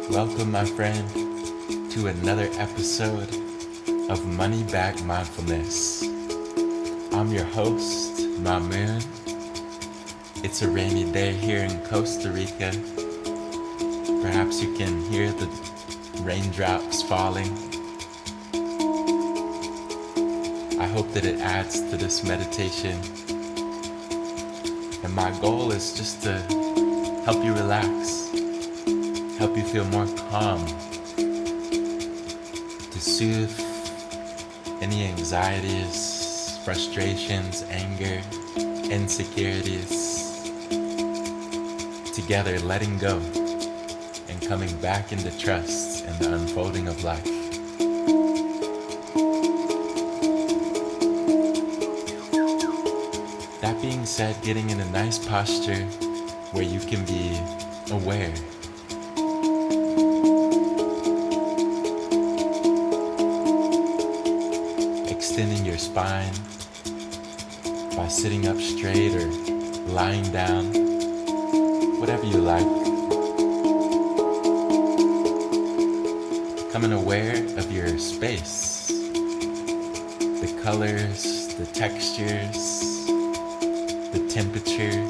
Welcome, my friend, to another episode of Money Back Mindfulness. I'm your host, Mamoon. It's a rainy day here in Costa Rica. Perhaps you can hear the raindrops falling. I hope that it adds to this meditation. And my goal is just to help you relax, help you feel more calm, to soothe any anxieties, frustrations, anger, insecurities. Together, letting go and coming back into trust in the unfolding of life. That being said, getting in a nice posture where you can be aware. Extending your spine by sitting up straight or lying down, whatever you like. Becoming aware of your space, the colors, the textures, the temperature,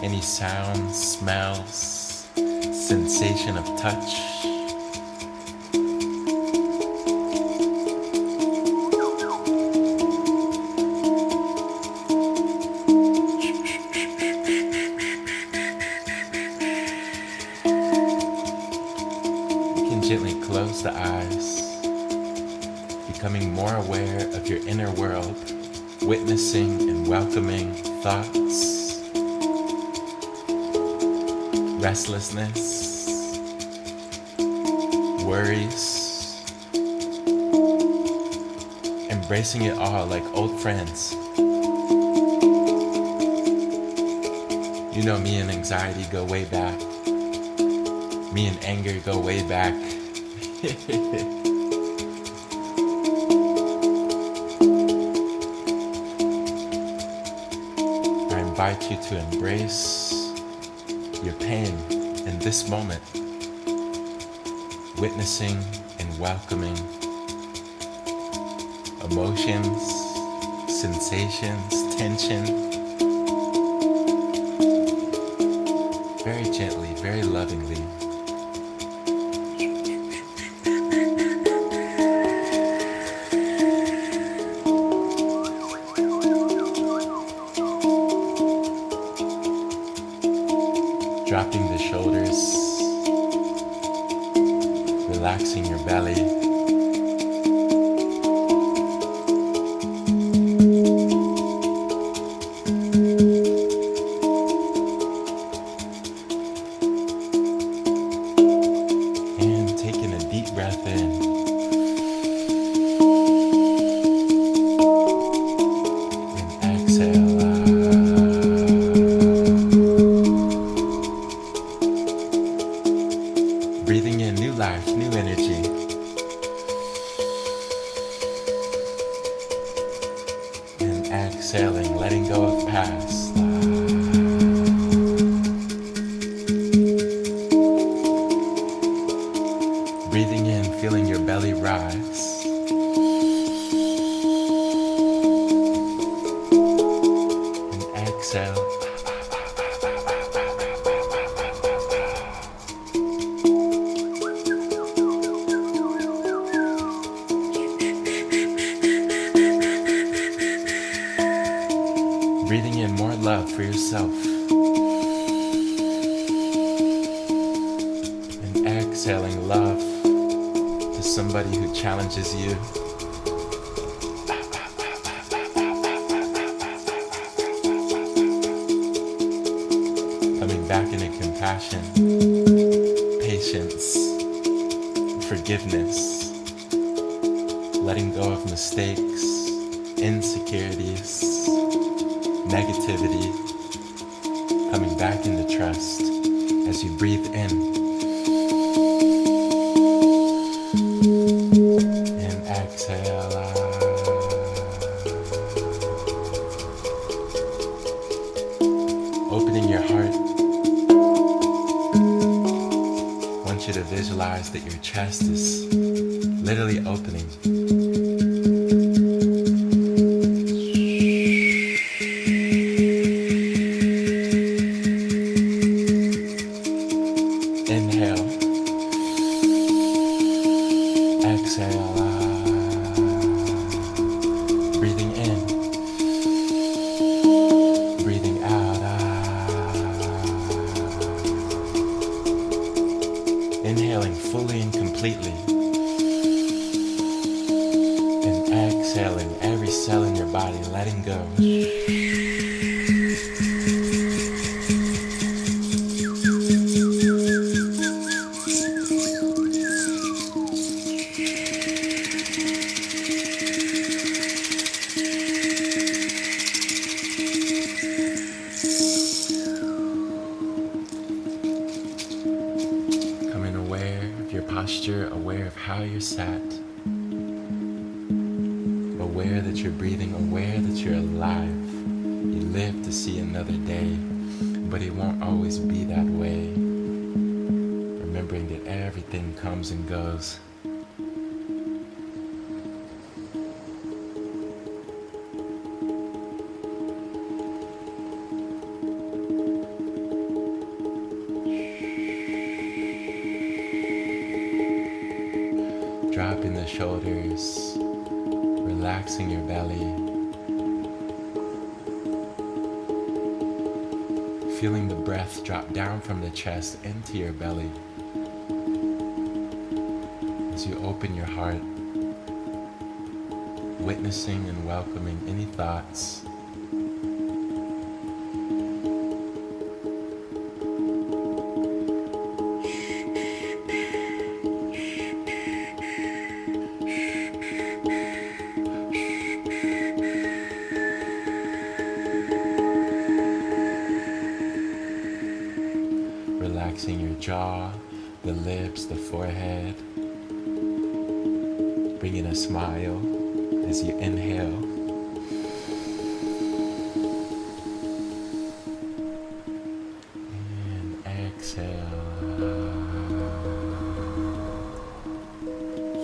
any sounds, smells, sensation of touch. Gently close the eyes, becoming more aware of your inner world, witnessing and welcoming thoughts, restlessness, worries, embracing it all like old friends. You know, me and anxiety go way back. Me and anger go way back. I invite you to embrace your pain in this moment, witnessing and welcoming emotions, sensations, tension, very gently, very lovingly. Dropping the shoulders, relaxing your belly. And taking a deep breath in. And exhale. Breathing in new life, new energy. And exhaling, letting go of past. Breathing in, feeling your belly rise. And exhale. Breathing in more love for yourself. And exhaling love to somebody who challenges you. Coming back into compassion, patience, forgiveness, letting go of mistakes, insecurities, negativity, coming back into trust as you breathe in want you to visualize that your chest is literally opening. Inhale. Exhale. Breathing in. Breathing out. Inhaling fully and completely. And exhaling every cell in your body, letting go. Becoming aware of your posture, aware of how you're sat. Aware that you're breathing, aware that you're alive. You live to see another day, but it won't always be that way. Remembering that everything comes and goes. Dropping the shoulders, relaxing your belly, feeling the breath drop down from the chest into your belly as you open your heart, witnessing and welcoming any thoughts, relaxing your jaw, the lips, the forehead, bringing a smile as you inhale. And exhale.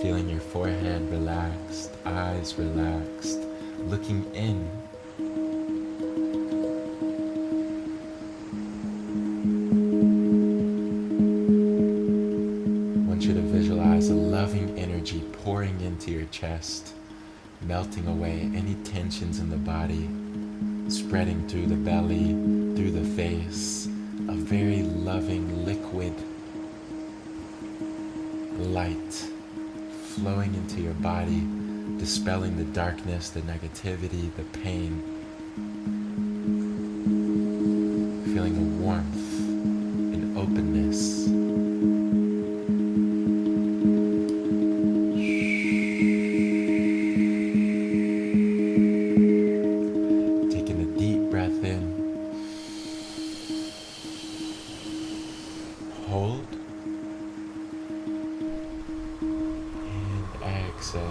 Feeling your forehead relaxed, eyes relaxed, looking in. A loving energy pouring into your chest, melting away any tensions in the body, spreading through the belly, through the face, a very loving liquid light flowing into your body, dispelling the darkness, the negativity, the pain, feeling a warmth and openness. Hold and exhale.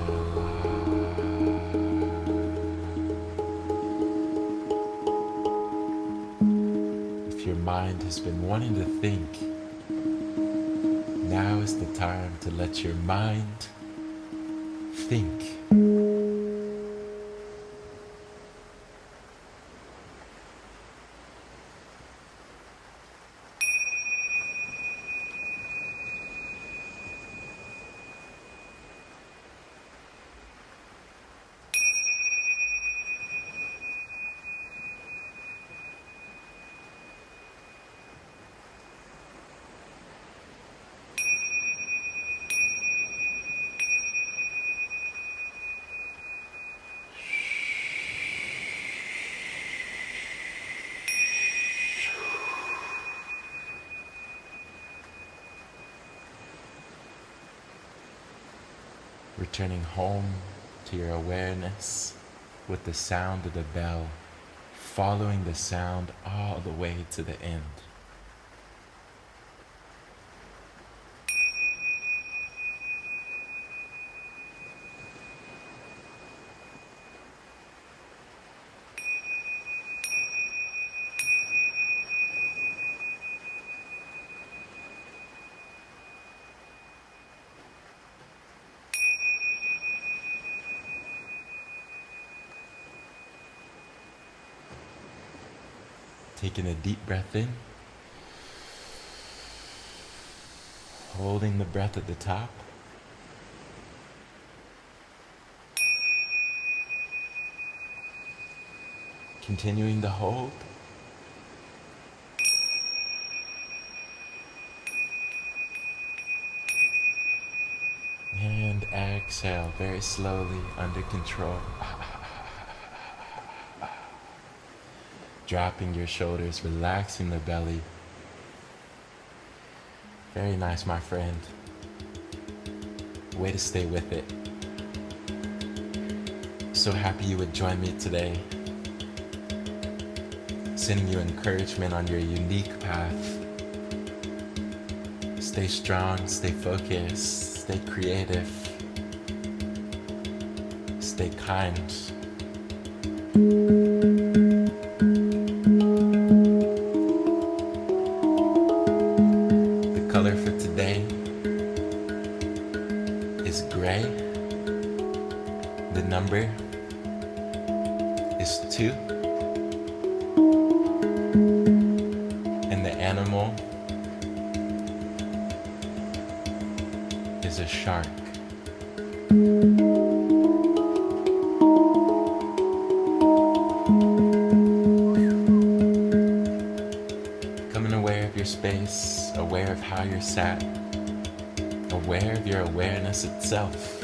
If your mind has been wanting to think, now is the time to let your mind think. Returning home to your awareness with the sound of the bell, following the sound all the way to the end. Taking a deep breath in, holding the breath at the top, continuing to hold, and exhale very slowly, under control. Dropping your shoulders, relaxing the belly. Very nice, my friend. Way to stay with it. So happy you would join me today. Sending you encouragement on your unique path. Stay strong, stay focused, stay creative, stay kind. The color for today is gray. The number is 2. And the animal is a shark. Becoming aware of your space, aware of how you're sat, aware of your awareness itself.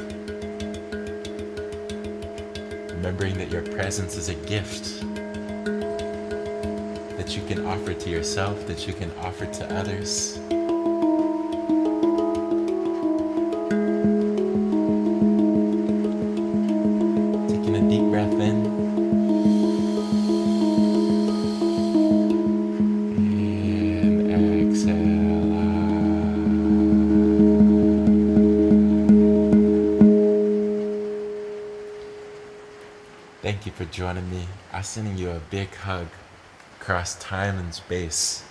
Remembering that your presence is a gift that you can offer to yourself, that you can offer to others. Taking a deep breath in. And exhale out. Thank you for joining me. I'm sending you a big hug across time and space.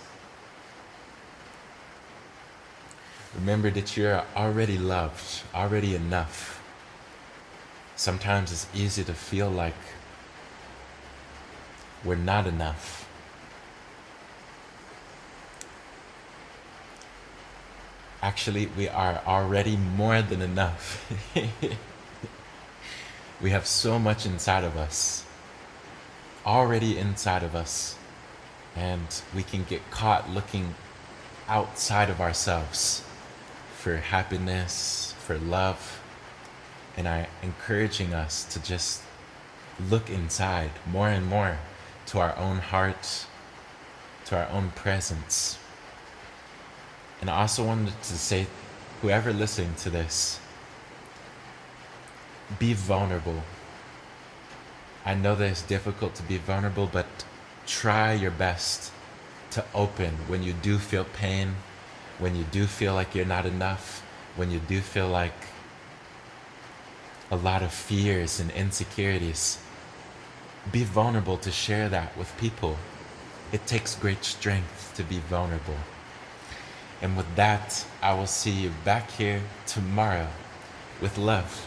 Remember that you're already loved, already enough. Sometimes it's easy to feel like we're not enough. Actually, we are already more than enough. We have so much inside of us, already inside of us. And we can get caught looking outside of ourselves for happiness, for love. And I'm encouraging us to just look inside more and more to our own heart, to our own presence. And I also wanted to say, whoever listening to this, be vulnerable. I know that it's difficult to be vulnerable, but try your best to open when you do feel pain, when you do feel like you're not enough, when you do feel like a lot of fears and insecurities. Be vulnerable to share that with people. It takes great strength to be vulnerable. And with that, I will see you back here tomorrow with love.